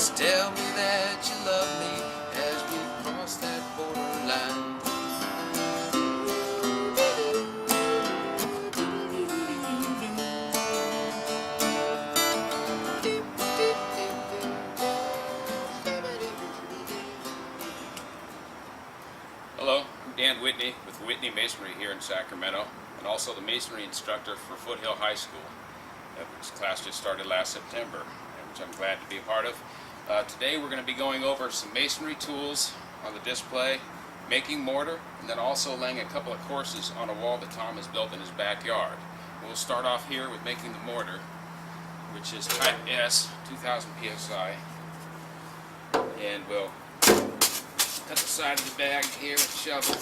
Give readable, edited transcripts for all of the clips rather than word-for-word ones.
Just tell me that you love me as we cross that borderline. Hello, I'm Dan Whitney with Whitney Masonry here in Sacramento, and also the masonry instructor for Foothill High School, which class just started last September, and which I'm glad to be a part of. Today we're going to be going over some masonry tools on the display, making mortar, and then also laying a couple of courses on a wall that Tom has built in his backyard. We'll start off here with making the mortar, which is type S, 2000 psi, and we'll cut the side of the bag here with a shovel.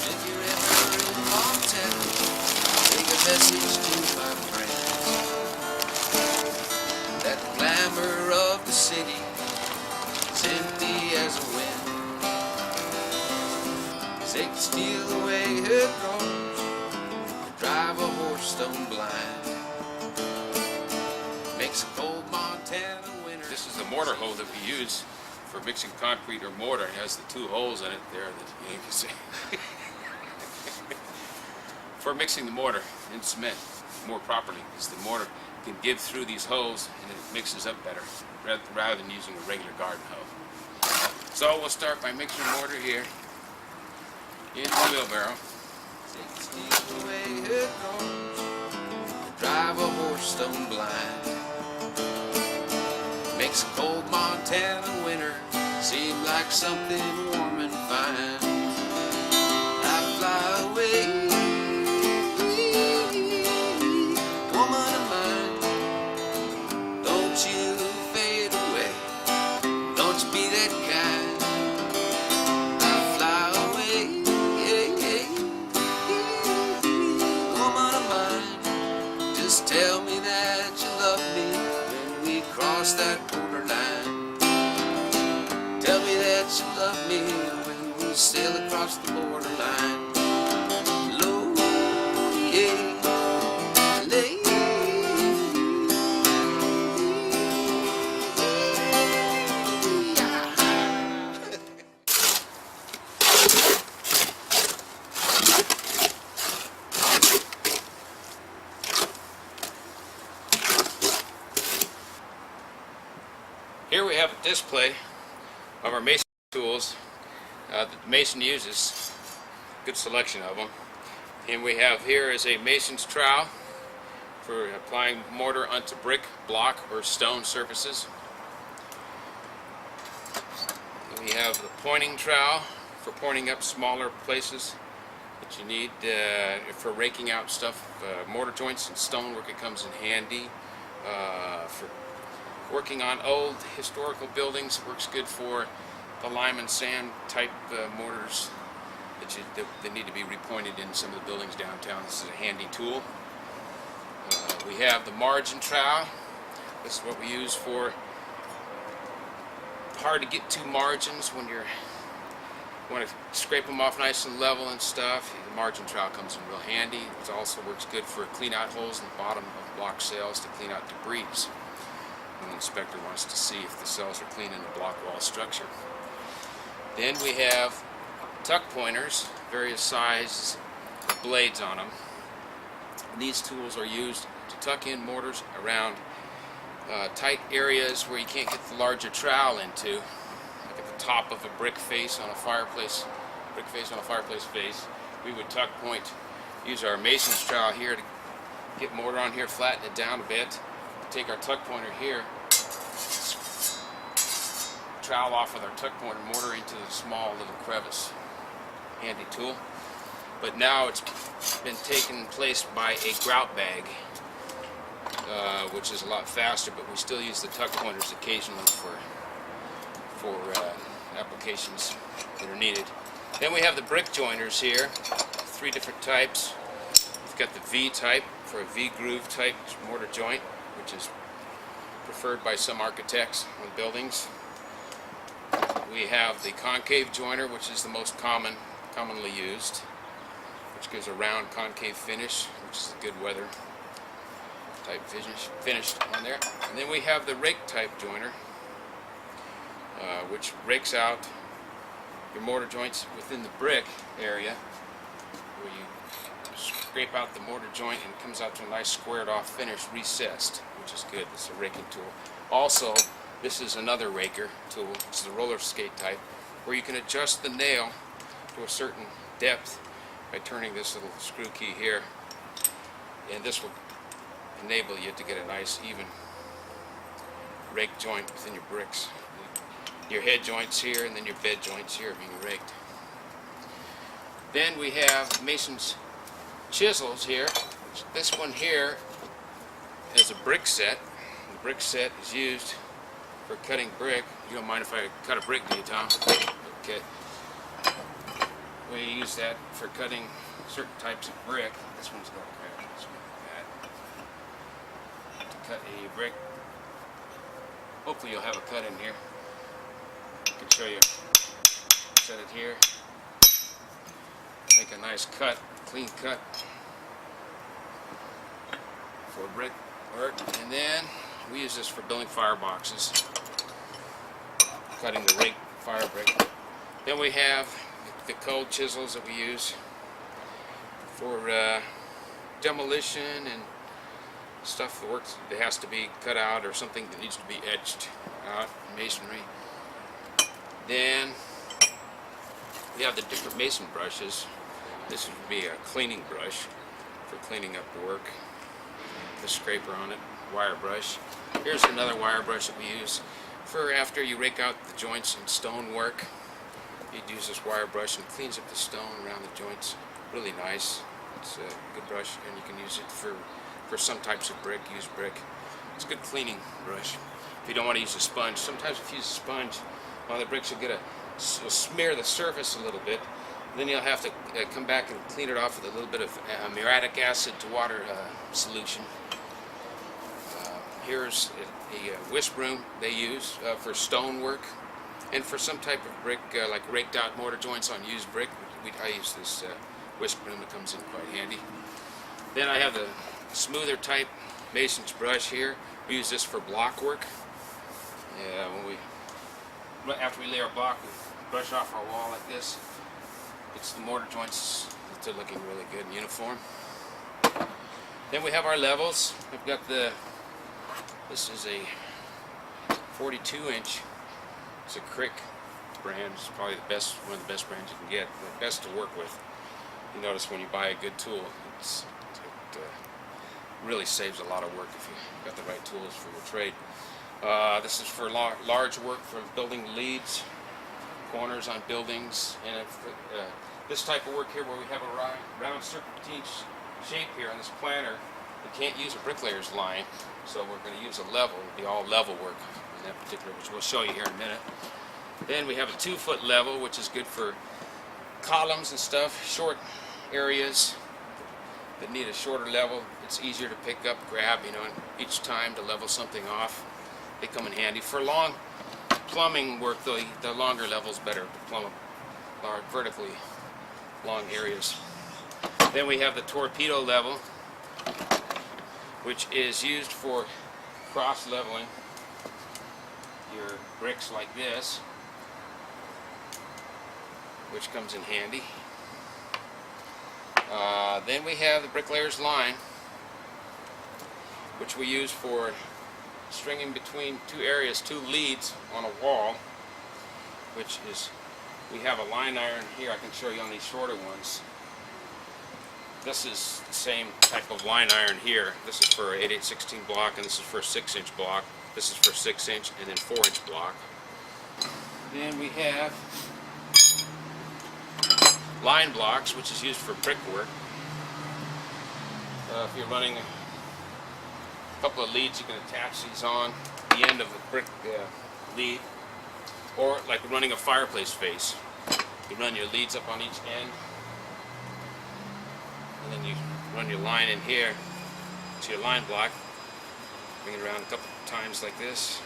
If you're ever in Montana, take a message to my friends that the glamour of the city is empty as a wind. 'Cause they can steal away her drawers and drive a horse stone blind. Makes a cold Montana winter. This is the mortar hole that we use for mixing concrete or mortar. It has the two holes in it there that you can see. For mixing the mortar in cement more properly, because the mortar can give through these holes and it mixes up better rather than using a regular garden hoe. So we'll start by mixing mortar here in the wheelbarrow. Steal away her drawers, drive a horse stone blind. Makes a cold Montana winter seem like something warm and fine. I fly away, woman of mine. Don't you fade away, don't you be that kind. I fly away, woman of mine. Just tell me that you love me when we cross that borderline. Tell me that you love me when we sail across the borderline. Low, yeah, lay. Here we have a display of our mason tools that the mason uses. Good selection of them. And we have here is a mason's trowel for applying mortar onto brick, block, or stone surfaces. We have the pointing trowel for pointing up smaller places that you need for raking out stuff, mortar joints and stonework. It comes in handy for working on old historical buildings. It works good for the lime and sand type mortars that need to be repointed in some of the buildings downtown. This is a handy tool. We have the margin trowel. This is what we use for hard to get to margins when you want to scrape them off nice and level and stuff. The margin trowel comes in real handy. It also works good for clean out holes in the bottom of block cells to clean out debris when the inspector wants to see if the cells are clean in a block wall structure. Then we have tuck pointers, various sizes of blades on them. These tools are used to tuck in mortars around tight areas where you can't get the larger trowel into, like at the top of a brick face on a fireplace, face. We would tuck point, use our mason's trowel here to get mortar on here, flatten it down a bit. Take our tuck pointer here, trowel off with our tuck pointer mortar into the small little crevice. Handy tool. But now it's been taken place by a grout bag, which is a lot faster, but we still use the tuck pointers occasionally for applications that are needed. Then we have the brick joiners here, 3 different types. We've got the V type for a V groove type mortar joint, which is preferred by some architects on buildings. We have the concave joiner, which is the most commonly used, which gives a round concave finish, which is good weather. type finished on there. And then we have the rake type joiner, which rakes out your mortar joints within the brick area, where you scrape out the mortar joint and it comes out to a nice squared off finish, recessed, which is good. It's a raking tool. Also, this is another raker tool. It's the roller skate type, where you can adjust the nail to a certain depth by turning this little screw key here, and this will enable you to get a nice even rake joint within your bricks. Your head joints here and then your bed joints here being raked. Then we have Mason's chisels here. This one here is a brick set. The brick set is used for cutting brick. You don't mind if I cut a brick, do you, Tom? Okay. We use that for cutting certain types of brick. This one's got a crack. This one like that. To cut a brick. Hopefully you'll have a cut in here. I can show you. Set it here. Make a nice cut, clean cut for brick work. And then we use this for building fireboxes, cutting the rake fire brick. Then we have the cold chisels that we use for demolition and stuff that has to be cut out, or something that needs to be etched out in masonry. Then we have the different mason brushes. This would be a cleaning brush for cleaning up the work. The scraper on it, wire brush. Here's another wire brush that we use for after you rake out the joints in stone work. You'd use this wire brush and cleans up the stone around the joints. Really nice. It's a good brush, and you can use it for some types of brick. Use brick. It's a good cleaning brush. If you don't want to use a sponge, sometimes if you use a sponge on the bricks, you'll smear the surface a little bit. Then you'll have to come back and clean it off with a little bit of muriatic acid to water solution. Here's a whisk broom they use for stone work, and for some type of brick, like raked out mortar joints on used brick. I use this whisk broom. It comes in quite handy. Then I have the smoother type mason's brush here. We use this for block work. After we lay our block, we brush off our wall like this. It's the mortar joints that are looking really good and uniform. Then we have our levels. I've got this is a 42-inch. It's a Crick brand. It's probably one of the best brands you can get. The best to work with. You notice when you buy a good tool, it really saves a lot of work if you've got the right tools for your trade. This is for large work, for building leads, corners on buildings, and this type of work here where we have a round serpentine shape here on this planter. We can't use a bricklayer's line, so we're going to use a level. It'll be all level work in that particular, which we'll show you here in a minute. Then we have a 2-foot level, which is good for columns and stuff, short areas that need a shorter level. It's easier to pick up, grab, each time to level something off. They come in handy. For long plumbing work, though, the longer level is better to plumb large, vertically long areas. Then we have the torpedo level, which is used for cross leveling your bricks like this, which comes in handy. Then we have the bricklayer's line, which we use for stringing between two areas, two leads on a wall, which is, we have a line iron here. I can show you on these shorter ones. This is the same type of line iron here. This is for an 8/16 block, and this is for a 6-inch block. This is for 6-inch and then 4-inch block. Then we have line blocks, which is used for brickwork. If you're running a couple of leads, you can attach these on the end of the brick lead, or like running a fireplace face. You run your leads up on each end, and then you run your line in here to your line block. Bring it around a couple times like this.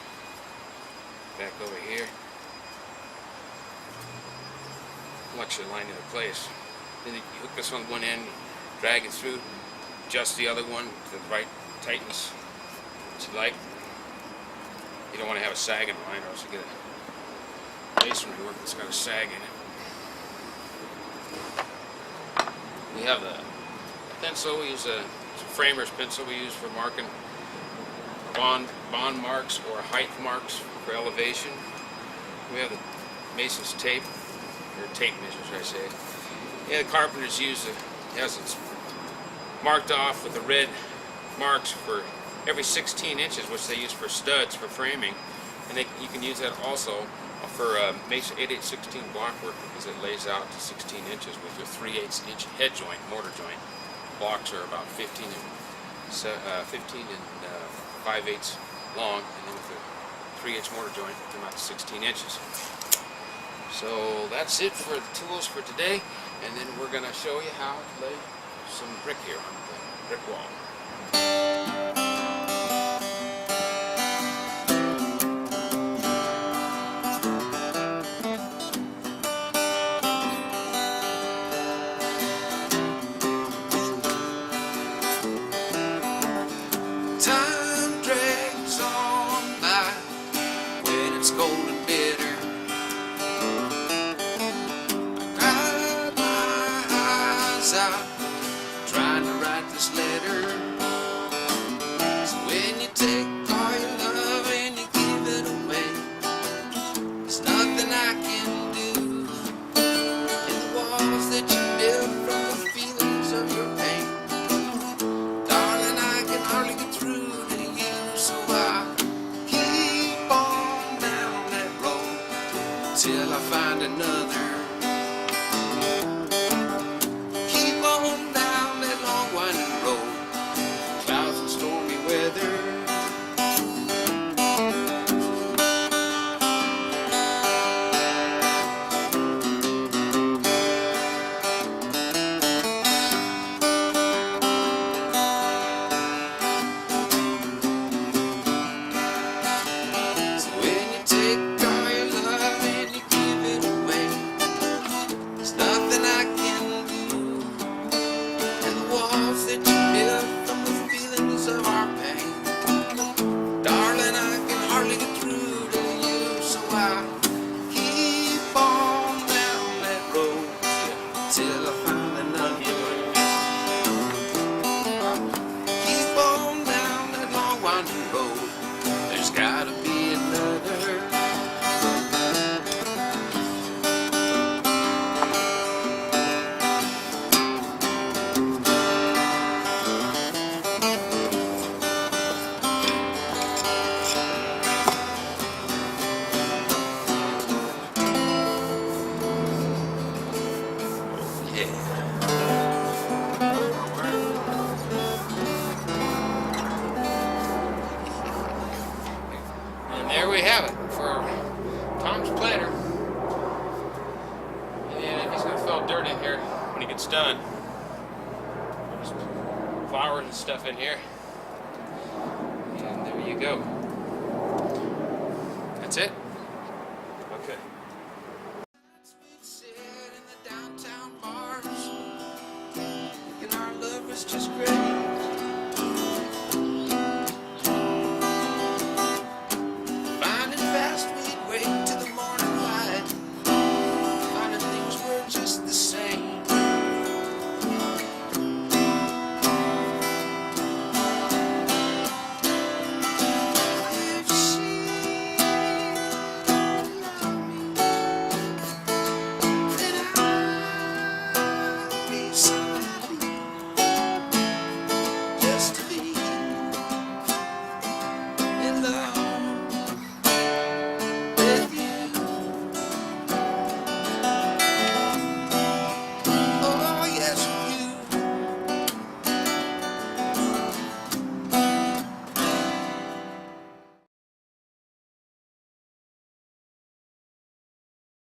Back over here. Locks your line into place. Then you hook this on one end, drag it through, adjust the other one to the right tightness that you like. You don't want to have a sagging line, or else you get a masonry work that's got a sag in it. We have the pencil. We use a framer's pencil we use for marking bond marks or height marks for elevation. We have the mason's tape, or tape measure, should I say. Yeah, the carpenters use it. Has it marked off with the red marks for every 16 inches, which they use for studs for framing, and you can use that also for Mason 8816 block work, because it lays out to 16 inches with your 3/8 inch head joint, mortar joint. Blocks are about 15 and 5/8 long, and then with the 3/8 mortar joint, they come out to 16 inches. So that's it for the tools for today, and then we're going to show you how to lay some brick here on the brick wall. Time drags on by when it's cold and bitter. I cried my eyes out trying to write this letter. So when you take all your love and you give it away, there's nothing I can do. And the walls that you built from the feelings of your pain, darling, I can hardly get through to you. So I keep on down that road till I find another. Keep on down that long winding road, clouds and stormy weather. So when you take all your love and you give it away, there's nothing I can do. And the walls that you built from the feelings of our pain, darling, I can hardly get through to you. So I keep on down that road till I find another. Keep on down that long winding road, there's gotta be another. And there we have it for Tom's planter. And he's going to throw dirt in here when he gets done. There's flowers and stuff in here. And there you go. That's it. Okay. We'd sit in the downtown bars, thinking our love was just great.